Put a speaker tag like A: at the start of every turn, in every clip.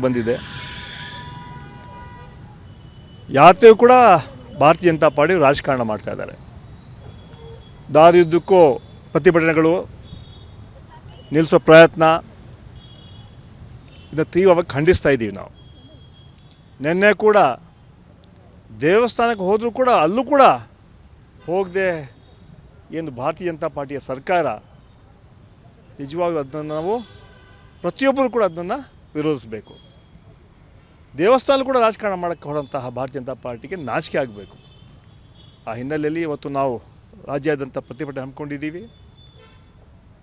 A: ಬಂದಿದೆ. ಯಾತ್ರೆಯೂ ಕೂಡ ಭಾರತೀಯ ಜನತಾ ಪಾರ್ಟಿ ರಾಜಕಾರಣ ಮಾಡ್ತಾ ಇದ್ದಾರೆ. ದಾರಿಯುದ್ದಕ್ಕೂ ಪ್ರತಿಭಟನೆಗಳು ನಿಲ್ಲಿಸೋ ಪ್ರಯತ್ನ ಇದನ್ನು ತೀವ್ರವಾಗಿ ಖಂಡಿಸ್ತಾ ಇದ್ದೀವಿ ನಾವು. ನಿನ್ನೆ ಕೂಡ ದೇವಸ್ಥಾನಕ್ಕೆ ಹೋದರೂ ಕೂಡ ಅಲ್ಲೂ ಕೂಡ ಹೋಗದೆ ಏನು ಭಾರತೀಯ ಜನತಾ ಪಾರ್ಟಿಯ ಸರ್ಕಾರ ನಿಜವಾಗ್ಲೂ ಅದನ್ನು ನಾವು ಪ್ರತಿಯೊಬ್ಬರು ಕೂಡ ಅದನ್ನು ವಿರೋಧಿಸಬೇಕು. ದೇವಸ್ಥಾನ ಕೂಡ ರಾಜಕಾರಣ ಮಾಡೋಕ್ಕೆ ಹೊರದಂತಹ ಭಾರತೀಯ ಜನತಾ ಪಾರ್ಟಿಗೆ ನಾಚಿಕೆ ಆಗಬೇಕು. ಆ ಹಿನ್ನೆಲೆಯಲ್ಲಿ ಇವತ್ತು ನಾವು ರಾಜ್ಯಾದ್ಯಂತ ಪ್ರತಿಭಟನೆ ಹಮ್ಮಿಕೊಂಡಿದ್ದೀವಿ.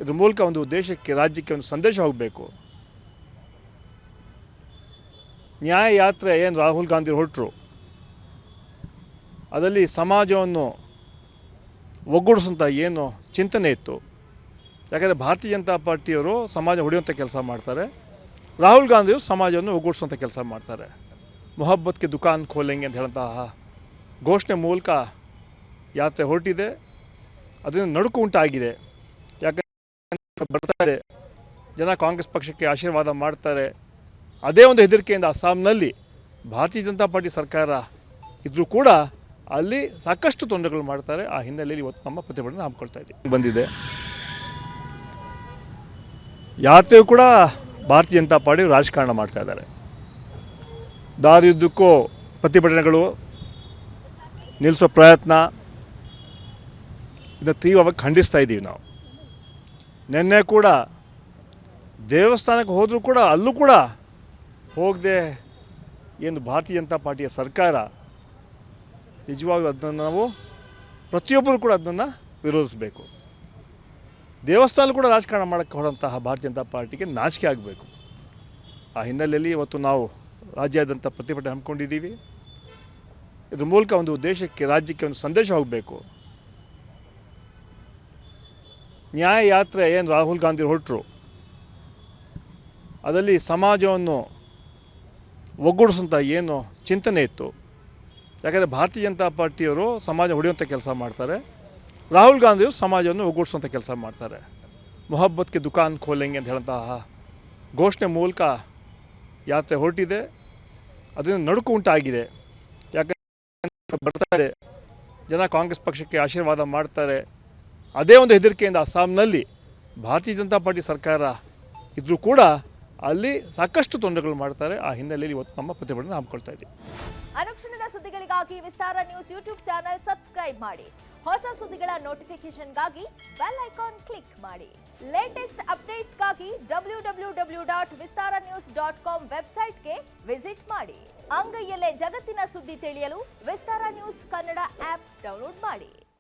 A: ಇದ್ರ ಮೂಲಕ ಒಂದು ದೇಶಕ್ಕೆ ರಾಜ್ಯಕ್ಕೆ ಒಂದು ಸಂದೇಶ ಹೋಗಬೇಕು. ನ್ಯಾಯ ಯಾತ್ರೆ ಏನು ರಾಹುಲ್ ಗಾಂಧಿ ಹೊರಟರು, ಅದರಲ್ಲಿ ಸಮಾಜವನ್ನು ಒಗ್ಗೂಡಿಸುವಂಥ ಏನು ಚಿಂತನೆ ಇತ್ತು. ಯಾಕಂದರೆ ಭಾರತೀಯ ಜನತಾ ಪಾರ್ಟಿಯವರು ಸಮಾಜ ಹೊಡೆಯುವಂಥ ಕೆಲಸ ಮಾಡ್ತಾರೆ, ರಾಹುಲ್ ಗಾಂಧಿಯವರು ಸಮಾಜವನ್ನು ಒಗ್ಗೂಡಿಸುವಂಥ ಕೆಲಸ ಮಾಡ್ತಾರೆ. ಮೊಹಬ್ಬತ್ಗೆ ದುಕಾನ್ ಖೋಲೆಂಗೆ ಅಂತ ಹೇಳಂತಹ ಘೋಷಣೆ ಮೂಲಕ ಯಾತ್ರೆ ಹೊರಟಿದೆ. ಅದರಿಂದ ನಡುಕು ಉಂಟಾಗಿದೆ. ಯಾಕಂದರೆ ಬರ್ತಾ ಇದೆ, ಜನ ಕಾಂಗ್ರೆಸ್ ಪಕ್ಷಕ್ಕೆ ಆಶೀರ್ವಾದ ಮಾಡ್ತಾರೆ. ಅದೇ ಒಂದು ಹೆದರಿಕೆಯಿಂದ ಅಸ್ಸಾಂನಲ್ಲಿ ಭಾರತೀಯ ಜನತಾ ಪಾರ್ಟಿ ಸರ್ಕಾರ ಇದ್ದರೂ ಕೂಡ ಅಲ್ಲಿ ಸಾಕಷ್ಟು ತೊಂದರೆಗಳು ಮಾಡ್ತಾರೆ. ಆ ಹಿನ್ನೆಲೆಯಲ್ಲಿ ಇವತ್ತು ನಮ್ಮ ಪ್ರತಿಭಟನೆ ಹಮ್ಮಿಕೊಳ್ತಾ ಇದ್ದೀವಿ. ಬಂದಿದೆ. ಯಾತ್ರೆಯೂ ಕೂಡ ಭಾರತೀಯ ಜನತಾ ಪಾರ್ಟಿ ರಾಜಕಾರಣ ಮಾಡ್ತಾ ಇದ್ದಾರೆ. ದಾರಿಯುದ್ದಕ್ಕೂ ಪ್ರತಿಭಟನೆಗಳು ನಿಲ್ಲಿಸೋ ಪ್ರಯತ್ನ ಇದನ್ನು ತೀವ್ರವಾಗಿ ಖಂಡಿಸ್ತಾ ಇದ್ದೀವಿ ನಾವು. ನಿನ್ನೆ ಕೂಡ ದೇವಸ್ಥಾನಕ್ಕೆ ಹೋದರೂ ಕೂಡ ಅಲ್ಲೂ ಕೂಡ ಹೋಗದೆ ಏನು ಭಾರತೀಯ ಜನತಾ ಪಾರ್ಟಿಯ ಸರ್ಕಾರ ನಿಜವಾಗ್ಲೂ ಅದನ್ನು ನಾವು ಪ್ರತಿಯೊಬ್ಬರು ಕೂಡ ಅದನ್ನು ವಿರೋಧಿಸಬೇಕು. ದೇವಸ್ಥಾನ ಕೂಡ ರಾಜಕಾರಣ ಮಾಡೋಕ್ಕೆ ಹೊರದಂತಹ ಭಾರತೀಯ ಜನತಾ ಪಾರ್ಟಿಗೆ ನಾಚಿಕೆ ಆಗಬೇಕು. ಆ ಹಿನ್ನೆಲೆಯಲ್ಲಿ ಇವತ್ತು ನಾವು ರಾಜ್ಯಾದ್ಯಂತ ಪ್ರತಿಭಟನೆ ಹಮ್ಮಿಕೊಂಡಿದ್ದೀವಿ. ಇದ್ರ ಮೂಲಕ ಒಂದು ದೇಶಕ್ಕೆ ರಾಜ್ಯಕ್ಕೆ ಒಂದು ಸಂದೇಶ ಹೋಗಬೇಕು. ನ್ಯಾಯ ಯಾತ್ರೆ ಏನು ರಾಹುಲ್ ಗಾಂಧಿ ಹೊರಟರು, ಅದರಲ್ಲಿ ಸಮಾಜವನ್ನು ಒಗ್ಗೂಡಿಸುವಂಥ ಏನು ಚಿಂತನೆ ಇತ್ತು. ಯಾಕಂದರೆ ಭಾರತೀಯ ಜನತಾ ಪಾರ್ಟಿಯವರು ಸಮಾಜ ಹೊಡೆಯುವಂಥ ಕೆಲಸ ಮಾಡ್ತಾರೆ, ರಾಹುಲ್ ಗಾಂಧಿಯವರು ಸಮಾಜವನ್ನು ಒಗ್ಗೂಡಿಸುವಂಥ ಕೆಲಸ ಮಾಡ್ತಾರೆ. ಮೊಹಬ್ಬತ್ಗೆ ದುಕಾನ್ ಖೋಲೆಂಗೆ ಅಂತ ಹೇಳಂತಹ ಘೋಷಣೆ ಮೂಲಕ ಯಾತ್ರೆ ಹೊರಟಿದೆ. ಅದರಿಂದ ನಡುಕು ಉಂಟಾಗಿದೆ. ಯಾಕಂದರೆ ಬರ್ತಾ ಇದೆ, ಜನ ಕಾಂಗ್ರೆಸ್ ಪಕ್ಷಕ್ಕೆ ಆಶೀರ್ವಾದ ಮಾಡ್ತಾರೆ. ಅದೇ ಒಂದು ಹೆದರಿಕೆಯಿಂದ ಅಸ್ಸಾಂನಲ್ಲಿ ಭಾರತೀಯ ಜನತಾ ಪಾರ್ಟಿ ಸರ್ಕಾರ ಇದ್ದರೂ ಕೂಡ ಅಲ್ಲಿ ಸಾಕಷ್ಟು ತೊಂದರೆಗಳು ಮಾಡ್ತಾರೆ. ಆ ಹಿನ್ನೆಲೆಯಲ್ಲಿ ಇವತ್ತು ನಮ್ಮ ಪ್ರತಿಭಟನೆ ಹಮ್ಮಿಕೊಳ್ತಾ ಇದ್ದೀವಿ.
B: ಅನುಕ್ಷಣದ ಸುದ್ದಿಗಳಿಗಾಗಿ ವಿಸ್ತಾರ ನ್ಯೂಸ್ ಯೂಟ್ಯೂಬ್ ಚಾನೆಲ್ ಸಬ್ಸ್ಕ್ರೈಬ್ ಮಾಡಿ. ಹೊಸ ಸುದ್ದಿಗಳ ನೋಟಿಫಿಕೇಶನ್ಗಾಗಿ ಬೆಲ್ ಐಕಾನ್ ಕ್ಲಿಕ್ ಮಾಡಿ. ಲೇಟೆಸ್ಟ್ ಅಪ್ಡೇಟ್ಸ್ಗಾಗಿ www.vistaranews.com ವೆಬ್ಸೈಟ್ಗೆ ವಿಸಿಟ್ ಮಾಡಿ. ಅಂಗೈಯಲ್ಲೇ ಜಗತ್ತಿನ ಸುದ್ದಿ ತಿಳಿಯಲು ವಿಸ್ತಾರ ನ್ಯೂಸ್